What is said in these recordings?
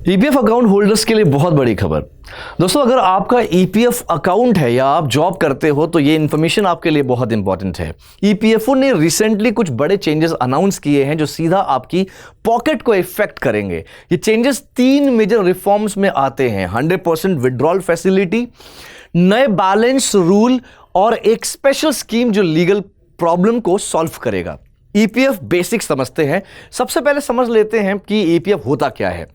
EPF account holders के लिए बहुत बड़ी खबर। दोस्तों, अगर आपका ईपीएफ अकाउंट है या आप जॉब करते हो तो ये इन्फॉर्मेशन आपके लिए बहुत इंपॉर्टेंट है। ईपीएफओ ने रिसेंटली कुछ बड़े चेंजेस अनाउंस किए हैं जो सीधा आपकी पॉकेट को इफेक्ट करेंगे। ये चेंजेस 3 मेजर रिफॉर्म्स में आते हैं: 100% विड्रॉल फैसिलिटी, नए बैलेंस रूल और एक स्पेशल स्कीम जो लीगल प्रॉब्लम को सॉल्व करेगा। ईपीएफ बेसिक समझते हैं। सबसे पहले समझ लेते हैं कि ईपीएफ होता क्या है।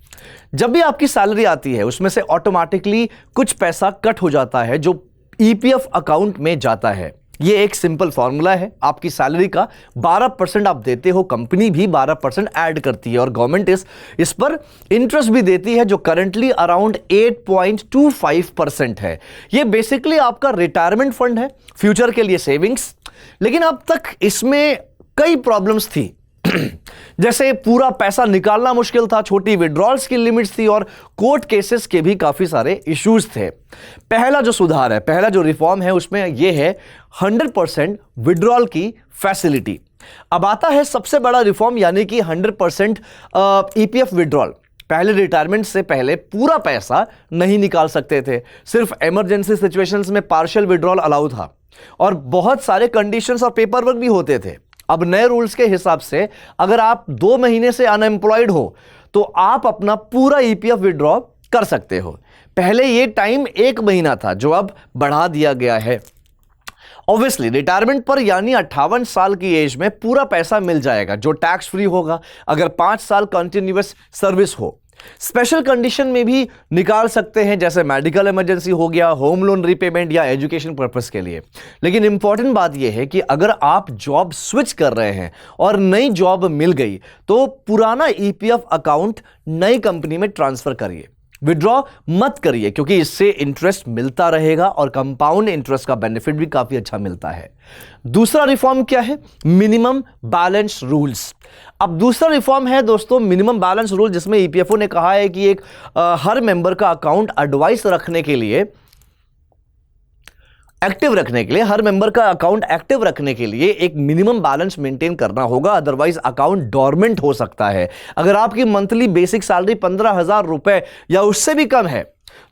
जब भी आपकी सैलरी आती है उसमें से ऑटोमेटिकली कुछ पैसा कट हो जाता है जो ईपीएफ अकाउंट में जाता है। यह एक सिंपल फॉर्मूला है। आपकी सैलरी का 12% आप देते हो, कंपनी भी 12% ऐड करती है और गवर्नमेंट इस पर इंटरेस्ट भी देती है जो करंटली अराउंड 8.25% है। यह बेसिकली आपका रिटायरमेंट फंड है, फ्यूचर के लिए सेविंग्स। लेकिन अब तक इसमें कई प्रॉब्लम्स थी जैसे पूरा पैसा निकालना मुश्किल था, छोटी विड्रॉल्स की लिमिट्स थी और कोर्ट केसेस के भी काफी सारे इश्यूज थे। पहला जो सुधार है, पहला जो रिफॉर्म है उसमें यह है 100% विड्रॉल की फैसिलिटी। अब आता है सबसे बड़ा रिफॉर्म यानी कि 100% ईपीएफ विड्रॉल। पहले रिटायरमेंट से पहले पूरा पैसा नहीं निकाल सकते थे, सिर्फ इमरजेंसी सिचुएशंस में पार्शियल विड्रॉल अलाउ था और बहुत सारे कंडीशंस और पेपर वर्क भी होते थे। अब नए रूल्स के हिसाब से अगर आप 2 महीने से अनएम्प्लॉयड हो तो आप अपना पूरा ईपीएफ विड्रॉ कर सकते हो। पहले ये टाइम 1 महीना था जो अब बढ़ा दिया गया है। ऑब्वियसली रिटायरमेंट पर यानी 58 साल की एज में पूरा पैसा मिल जाएगा जो टैक्स फ्री होगा अगर 5 साल कंटिन्यूअस सर्विस हो। स्पेशल कंडीशन में भी निकाल सकते हैं जैसे मेडिकल इमरजेंसी हो गया, होम लोन रीपेमेंट या एजुकेशन पर्पस के लिए। लेकिन इंपॉर्टेंट बात यह है कि अगर आप जॉब स्विच कर रहे हैं और नई जॉब मिल गई तो पुराना ईपीएफ अकाउंट नई कंपनी में ट्रांसफर करिए, विड्रॉ मत करिए क्योंकि इससे इंटरेस्ट मिलता रहेगा और कंपाउंड इंटरेस्ट का बेनिफिट भी काफी अच्छा मिलता है। दूसरा रिफॉर्म क्या है? Minimum balance rules. अब दूसरा रिफॉर्म है दोस्तों मिनिमम बैलेंस रूल, जिसमें ईपीएफओ ने कहा है कि एक हर मेंबर का अकाउंट एडवाइस रखने के लिए एक्टिव रखने के लिए हर मेंबर का अकाउंट एक्टिव रखने के लिए एक मिनिमम बैलेंस मेंटेन करना होगा, अदरवाइज अकाउंट डोरमेंट हो सकता है। अगर आपकी मंथली बेसिक सैलरी 15,000 रुपए या उससे भी कम है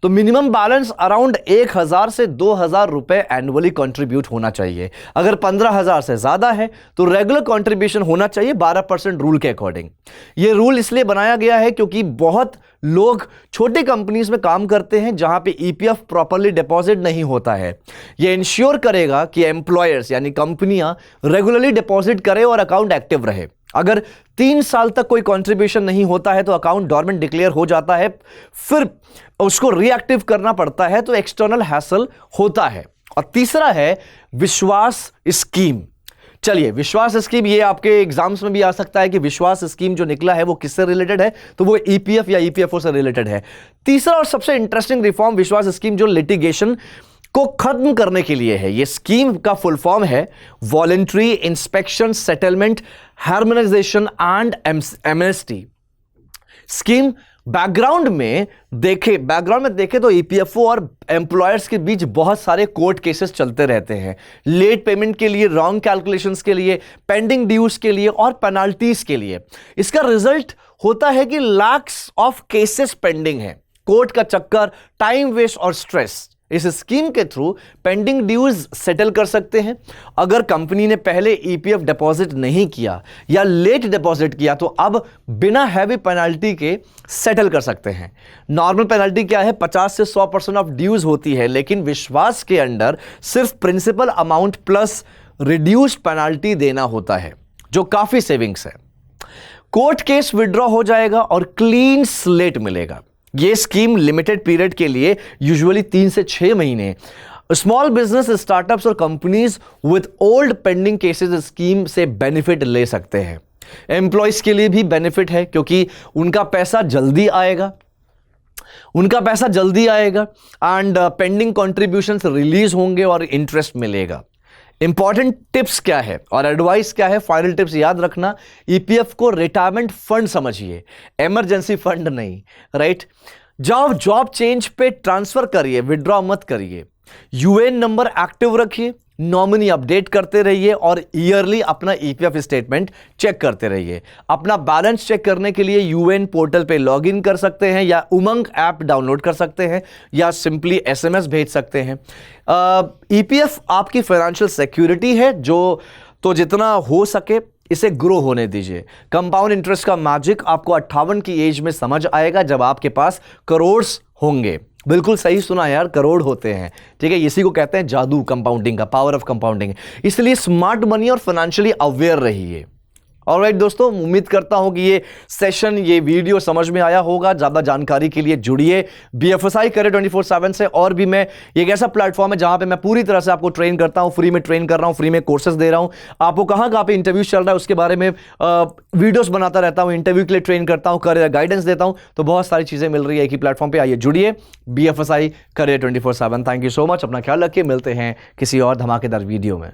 तो मिनिमम बैलेंस अराउंड 1,000 से 2,000 रुपए एनुअली कंट्रीब्यूट होना चाहिए। अगर 15,000 से ज्यादा है तो रेगुलर कंट्रीब्यूशन होना चाहिए 12% रूल के अकॉर्डिंग। यह रूल इसलिए बनाया गया है क्योंकि बहुत लोग छोटी कंपनीज में काम करते हैं जहां पे ईपीएफ प्रॉपर्ली डिपॉजिट नहीं होता है। यह इंश्योर करेगा कि एम्प्लॉयर्स यानी कंपनियां रेगुलरली डिपॉजिट करें और अकाउंट एक्टिव रहे। अगर 3 साल तक कोई कंट्रीब्यूशन नहीं होता है तो अकाउंट डोरमेंट डिक्लेयर हो जाता है, फिर उसको रीएक्टिव करना पड़ता है तो एक्सटर्नल हैसल होता है। और तीसरा है विश्वास स्कीम। चलिए, विश्वास स्कीम ये आपके एग्जाम्स में भी आ सकता है कि विश्वास स्कीम जो निकला है वो किससे रिलेटेड है, तो वो ईपीएफ या ईपीएफओ से रिलेटेड है। तीसरा और सबसे इंटरेस्टिंग रिफॉर्म विश्वास स्कीम जो लिटिगेशन को खत्म करने के लिए है। यह स्कीम का फुल फॉर्म है voluntary inspection settlement harmonisation and amnesty scheme. Background में देखें तो ईपीएफओ और एम्प्लॉयर्स के बीच बहुत सारे कोर्ट केसेस चलते रहते हैं, लेट पेमेंट के लिए, रॉन्ग कैलकुलेशंस के लिए, पेंडिंग ड्यूज के लिए और पेनाल्टीज के लिए। इसका रिजल्ट होता है कि लाख्स ऑफ केसेस पेंडिंग है, कोर्ट का चक्कर, टाइम वेस्ट और स्ट्रेस। इस स्कीम के थ्रू पेंडिंग ड्यूज सेटल कर सकते हैं। अगर कंपनी ने पहले ईपीएफ डिपॉजिट नहीं किया या लेट डिपॉजिट किया तो अब बिना हैवी पेनल्टी के सेटल कर सकते हैं। नॉर्मल पेनल्टी क्या है? 50 से 100% ऑफ ड्यूज होती है, लेकिन विश्वास के अंडर सिर्फ principal amount plus reduced penalty देना होता है जो काफी सेविंग्स है। कोर्ट केस विड्रॉ हो जाएगा और क्लीन स्लेट मिलेगा। यह स्कीम लिमिटेड पीरियड के लिए यूजुअली 3 से 6 महीने स्मॉल बिजनेस स्टार्टअप्स और companies with old pending cases scheme से बेनिफिट ले सकते हैं। एम्प्लॉयज के लिए भी बेनिफिट है क्योंकि उनका पैसा जल्दी आएगा एंड पेंडिंग कॉन्ट्रीब्यूशंस रिलीज होंगे और इंटरेस्ट मिलेगा। इंपॉर्टेंट टिप्स क्या है और एडवाइस क्या है? फाइनल टिप्स याद रखना, ईपीएफ को रिटायरमेंट फंड समझिए, इमरजेंसी फंड नहीं, राइट? जॉब चेंज पे ट्रांसफर करिए, विड्रॉ मत करिए। यूएएन नंबर एक्टिव रखिए, नॉमिनी अपडेट करते रहिए और ईयरली अपना ईपीएफ स्टेटमेंट चेक करते रहिए। अपना बैलेंस चेक करने के लिए यूएएन पोर्टल पे लॉगिन कर सकते हैं या उमंग ऐप डाउनलोड कर सकते हैं या सिंपली एसएमएस भेज सकते हैं। ईपीएफ आपकी फाइनेंशियल सिक्योरिटी है, जो तो जितना हो सके इसे ग्रो होने दीजिए। कंपाउंड इंटरेस्ट का मैजिक आपको 58 की एज में समझ आएगा, जब आपके पास करोड़ होंगे। बिल्कुल सही सुना यार, करोड़ होते हैं, ठीक है। इसी को कहते हैं जादू कंपाउंडिंग का, पावर ऑफ कंपाउंडिंग। इसलिए स्मार्ट मनी और फाइनेंशियली अवेयर रहिए। ऑलराइट दोस्तों, उम्मीद करता हूं कि ये सेशन, ये वीडियो समझ में आया होगा। ज्यादा जानकारी के लिए जुड़िए BFSI करियर 24/7 से। और भी मैं, एक ऐसा प्लेटफॉर्म है जहां पे मैं पूरी तरह से आपको ट्रेन करता हूं, फ्री में ट्रेन कर रहा हूं, फ्री में कोर्सेज दे रहा हूं। आपको कहां पे इंटरव्यूज चल रहा है उसके बारे में वीडियोस बनाता रहता हूं, इंटरव्यू के लिए ट्रेन करता हूं, करियर गाइडेंस देता हूं। तो बहुत सारी चीजें मिल रही है एक ही प्लेटफॉर्म पे। आइए जुड़िए BFSI career 24/7। Thank you so much. अपना ख्याल रखिए, मिलते हैं किसी और धमाकेदार वीडियो में।